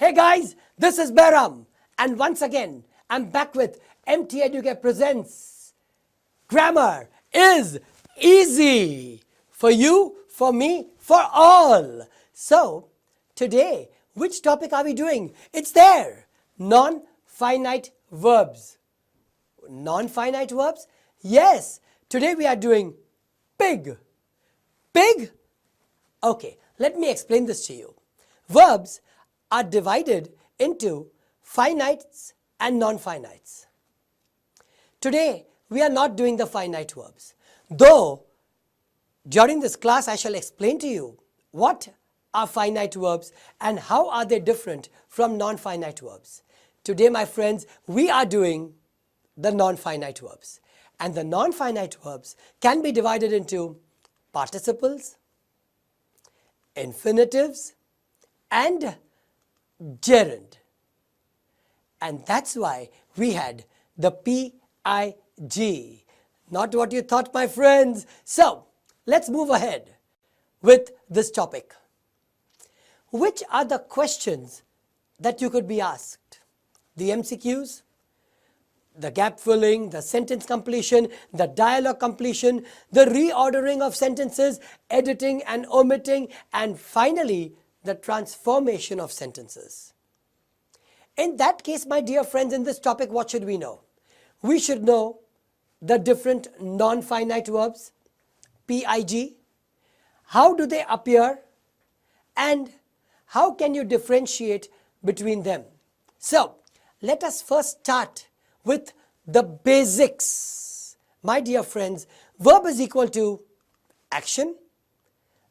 Hey guys, this is Behram, and once again I'm back with MT Educare presents Grammar is easy for you, for me, for all. So today, which topic are we doing? It's there, non-finite verbs. Non-finite verbs? Yes, today we are doing pig. Pig? Okay, let me explain this to you. Verbs are divided into finites and non-finites. Today, we are not doing the finite verbs. Though, during this class, I shall explain to you what are finite verbs and how are they different from non-finite verbs. Today, my friends, we are doing the non-finite verbs. And the non-finite verbs can be divided into participles, infinitives, and gerund. And that's why we had the PIG. Not what you thought, my friends. So, let's move ahead with this topic. Which are the questions that you could be asked? The MCQs, the gap filling, the sentence completion, the dialogue completion, the reordering of sentences, editing and omitting, and finally, the transformation of sentences. In that case, my dear friends, in this topic, what should we know? We should know the different non-finite verbs, PIG, how do they appear, and how can you differentiate between them? So, let us first start with the basics. My dear friends, verb is equal to action.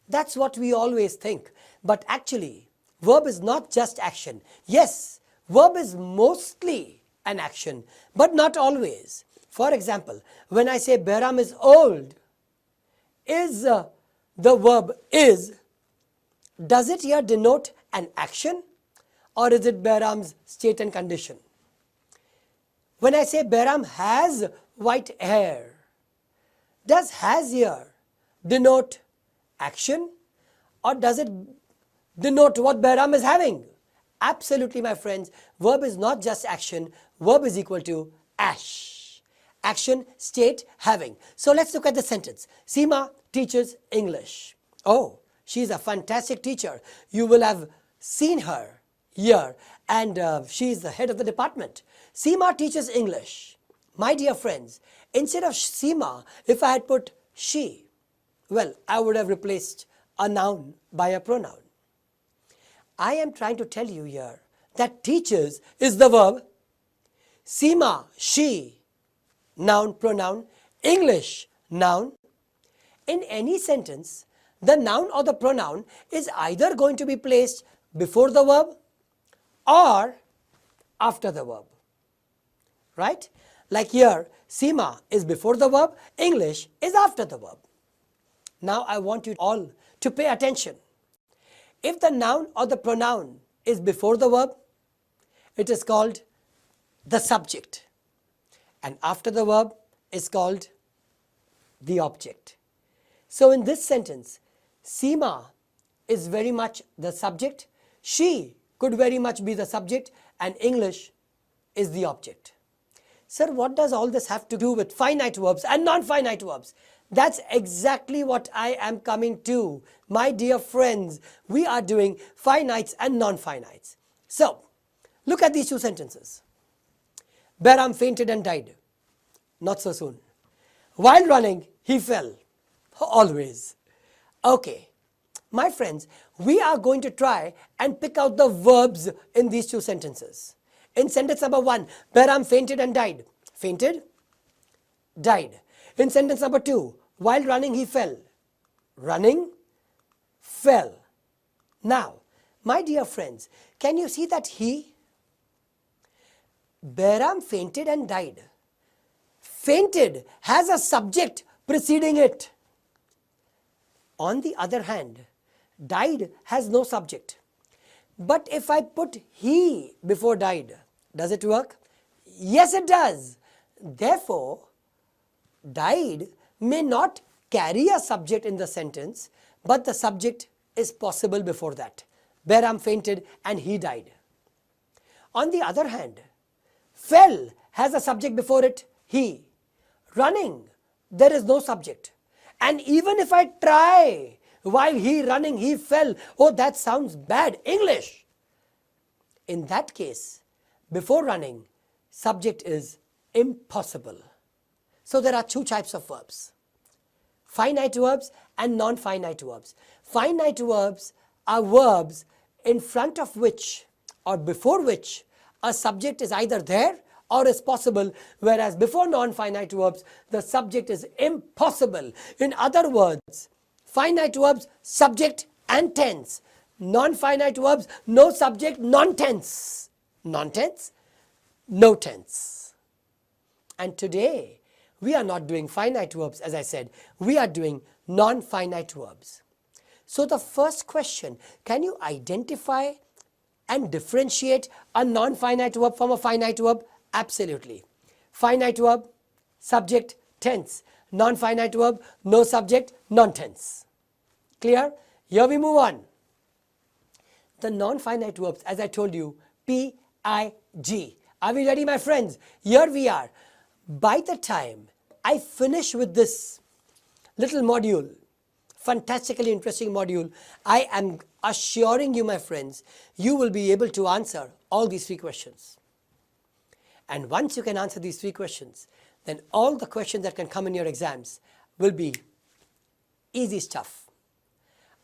That's what we always think. But actually, verb is not just action. Yes, verb is mostly an action, but not always. For example, when I say Behram is old, is the verb is, does it here denote an action or is it Behram's state and condition? When I say Behram has white hair, does has here denote action or does it denote what Behram is having? Absolutely, my friends, verb is not just action, verb is equal to ash. Action, state, having. So let's look at the sentence. Seema teaches English. Oh, she's a fantastic teacher. You will have seen her here and she is the head of the department. Seema teaches English. My dear friends, instead of Seema, if I had put she, well, I would have replaced a noun by a pronoun. I am trying to tell you here that teaches is the verb, Seema, she, noun, pronoun, English, noun. In any sentence, the noun or the pronoun is either going to be placed before the verb or after the verb. Right? Like here, Seema is before the verb, English is after the verb. Now I want you all to pay attention. If the noun or the pronoun is before the verb, it is called the subject. And after the verb is called the object. So in this sentence, Seema is very much the subject, she could very much be the subject, and English is the object. Sir, what does all this have to do with finite verbs and non-finite verbs? That's exactly what I am coming to. My dear friends, we are doing finites and non-finites. So, look at these two sentences. Behram fainted and died. Not so soon. While running, he fell. Always. Okay. My friends, we are going to try and pick out the verbs in these two sentences. In sentence number 1, Behram fainted and died. Fainted, died. In sentence number 2, while running he fell. Running, fell. Now, my dear friends, can you see that he? Behram fainted and died. Fainted has a subject preceding it. On the other hand, died has no subject. But if I put he before died, does it work? Yes, it does. Therefore, died may not carry a subject in the sentence, but the subject is possible before that. Behram fainted and he died. On the other hand, fell has a subject before it, he. Running, there is no subject. And even if I try, while he running, he fell, oh, that sounds bad English. In that case, before running, subject is impossible. So there are two types of verbs: finite verbs and non-finite verbs. Finite verbs are verbs in front of which or before which a subject is either there or is possible, whereas before non-finite verbs, the subject is impossible. In other words, finite verbs, subject and tense. Non-finite verbs, no subject, non-tense. Non-tense, no tense. And today, we are not doing finite verbs, as I said. We are doing non-finite verbs. So the first question, can you identify and differentiate a non-finite verb from a finite verb? Absolutely. Finite verb, subject, tense. Non-finite verb, no subject, non-tense. Clear? Here we move on. The non-finite verbs, as I told you, P, I, G. Are we ready, my friends? Here we are. By the time I finish with this little module, fantastically interesting module, I am assuring you, my friends, you will be able to answer all these three questions. And once you can answer these three questions, then all the questions that can come in your exams will be easy stuff.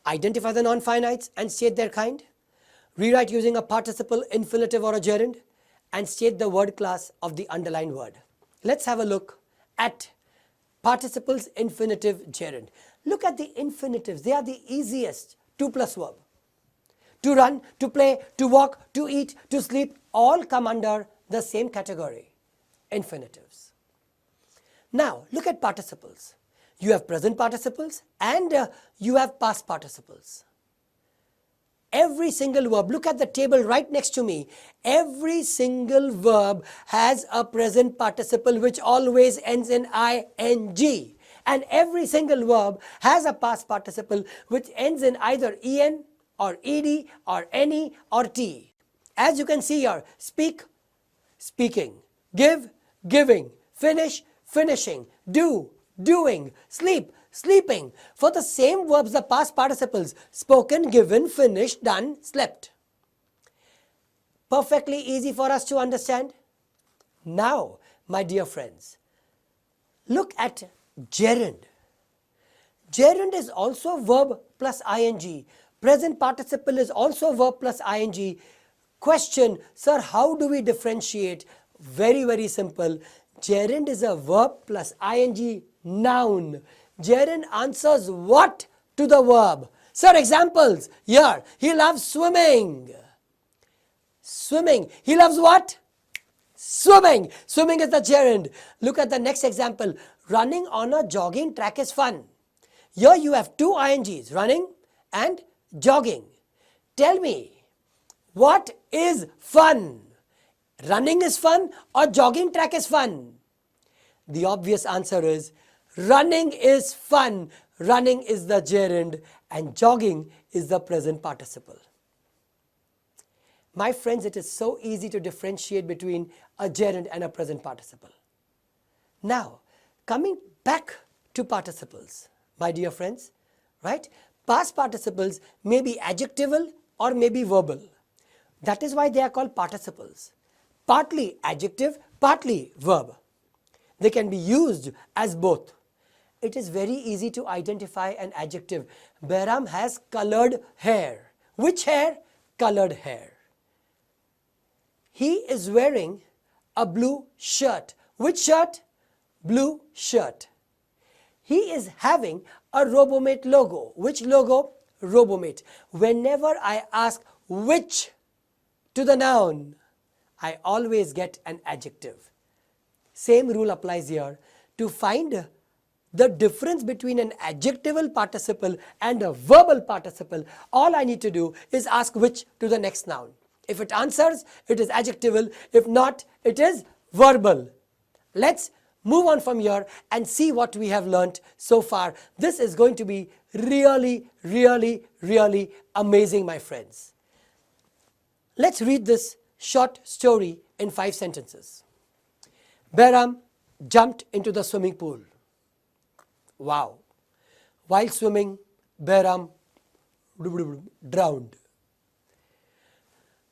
Identify the non-finites and state their kind. Rewrite using a participle, infinitive or a gerund, and state the word class of the underlined word. Let's have a look at participles, infinitive, gerund. Look at the infinitives. They are the easiest 2+ verb. To run, to play, to walk, to eat, to sleep, all come under the same category, infinitives. Now, look at participles. You have present participles and you have past participles. Every single verb, look at the table right next to me. Every single verb has a present participle which always ends in ing. And every single verb has a past participle which ends in either en or ed or any or t. As you can see here, speak, speaking, give, giving, finish, finishing, do, doing, sleep, sleeping. For the same verbs, the past participles, spoken, given, finished, done, slept. Perfectly easy for us to understand. Now, my dear friends, look at gerund. Gerund is also verb plus ing. Present participle is also verb plus ing. Question, sir, how do we differentiate? Very, very simple. Gerund is a verb plus ing noun. Gerund answers what to the verb? Sir, examples. Here, he loves swimming. Swimming. He loves what? Swimming. Swimming is the gerund. Look at the next example. Running on a jogging track is fun. Here you have two ings, running and jogging. Tell me, what is fun? Running is fun or jogging track is fun? The obvious answer is running is fun. Running is the gerund and jogging is the present participle. My friends, it is so easy to differentiate between a gerund and a present participle. Now, coming back to participles, my dear friends, right? Past participles may be adjectival or may be verbal. That is why they are called participles. Partly adjective, partly verb. They can be used as both. It is very easy to identify an adjective. Behram has colored hair. Which hair? Colored hair. He is wearing a blue shirt. Which shirt? Blue shirt. He is having a Robomate logo. Which logo? Robomate. Whenever I ask which to the noun, I always get an adjective. Same rule applies here. To find the difference between an adjectival participle and a verbal participle, all I need to do is ask which to the next noun. If it answers, it is adjectival. If not, it is verbal. Let's move on from here and see what we have learnt so far. This is going to be really, really, really amazing, my friends. Let's read this short story in 5 sentences. Behram jumped into the swimming pool. Wow. While swimming, Behram drowned.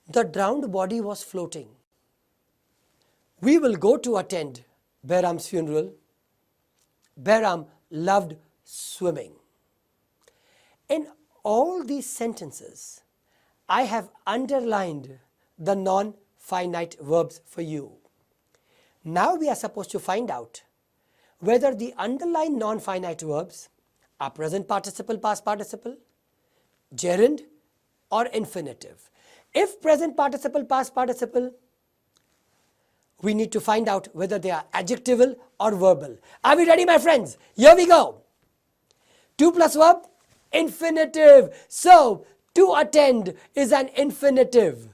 The drowned body was floating. We will go to attend Behram's funeral. Behram loved swimming. In all these sentences, I have underlined the non-finite verbs for you. Now we are supposed to find out whether the underlined non-finite verbs are present participle, past participle, gerund or infinitive. If present participle, past participle, we need to find out whether they are adjectival or verbal. Are we ready, my friends? Here we go. To plus verb, infinitive. So, to attend is an infinitive.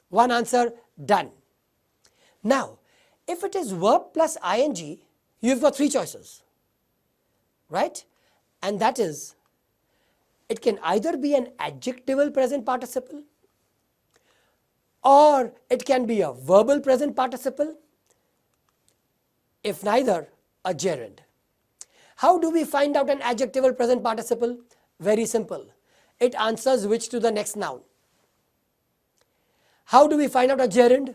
One answer, done. Now, if it is verb plus ing, you've got 3 choices, right? And that is, it can either be an adjectival present participle, or it can be a verbal present participle, if neither, a gerund. How do we find out an adjectival present participle? Very simple. It answers which to the next noun. How do we find out a gerund?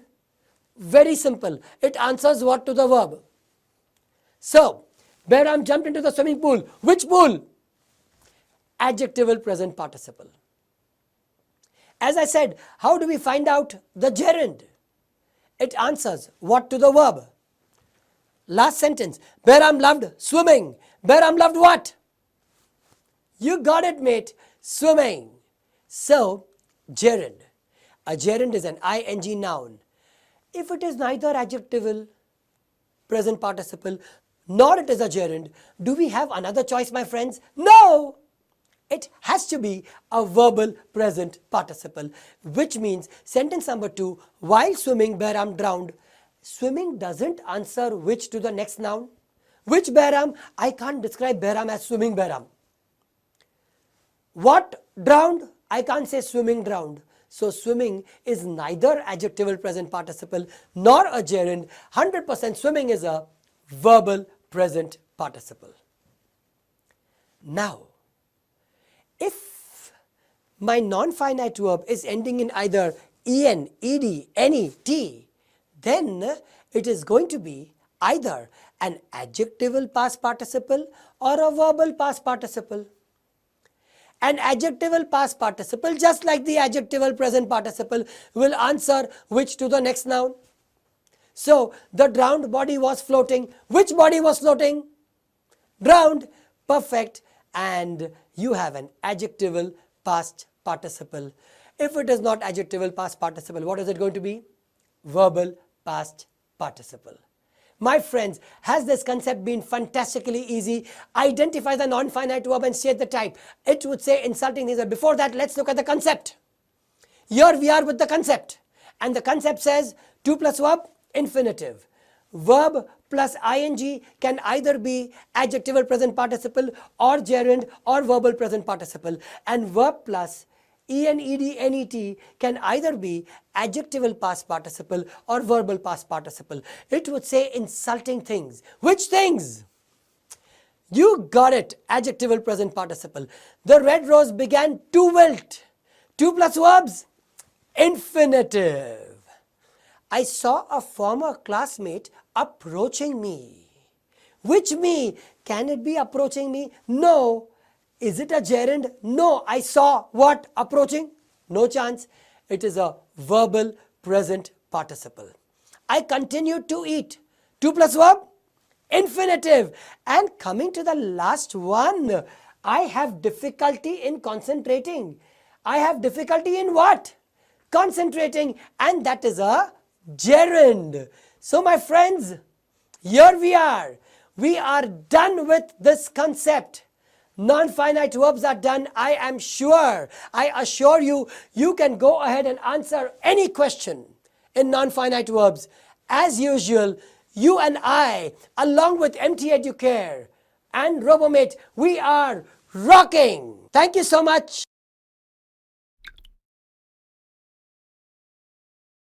Very simple. It answers what to the verb. So, Behram jumped into the swimming pool. Which pool? Adjectival present participle. As I said, how do we find out the gerund? It answers what to the verb. Last sentence, Behram loved swimming. Behram loved what? You got it, mate. Swimming. So, gerund. A gerund is an ing noun. If it is neither adjectival, present participle, nor it is a gerund, do we have another choice, my friends? No! It has to be a verbal present participle, which means sentence number 2, while swimming, Behram drowned. Swimming doesn't answer which to the next noun. Which Behram? I can't describe Behram as swimming Behram. What drowned? I can't say swimming drowned. So swimming is neither adjectival present participle nor a gerund. 100% swimming is a verbal present participle. Now, if my non-finite verb is ending in either en, ed, any, t, then it is going to be either an adjectival past participle or a verbal past participle. An adjectival past participle, just like the adjectival present participle, will answer which to the next noun. So, the drowned body was floating. Which body was floating? Drowned. Perfect. And you have an adjectival past participle. If it is not adjectival past participle, what is it going to be? Verbal past participle. My friends, has this concept been fantastically easy? Identify the non-finite verb and state the type. It would say insulting things, but before that, let's look at the concept. Here we are with the concept. And the concept says, to plus verb, infinitive. Verb plus ing can either be adjectival present participle or gerund or verbal present participle. And verb plus en, ed, net can either be adjectival past participle or verbal past participle. It would say insulting things. Which things? You got it. Adjectival present participle. The red rose began to wilt. To plus verbs, infinitive. I saw a former classmate approaching me. Which me? Can it be approaching me? No. Is it a gerund? No. I saw what? Approaching? No chance. It is a verbal present participle. I continued to eat. To plus verb? Infinitive. And coming to the last one, I have difficulty in concentrating. I have difficulty in what? Concentrating. And that is a gerund. So my friends, here we are. We are done with this concept. Non-finite verbs are done. I am sure, I assure you, you can go ahead and answer any question in non-finite verbs. As usual, you and I, along with MT Educare and Robomate, we are rocking. Thank you so much.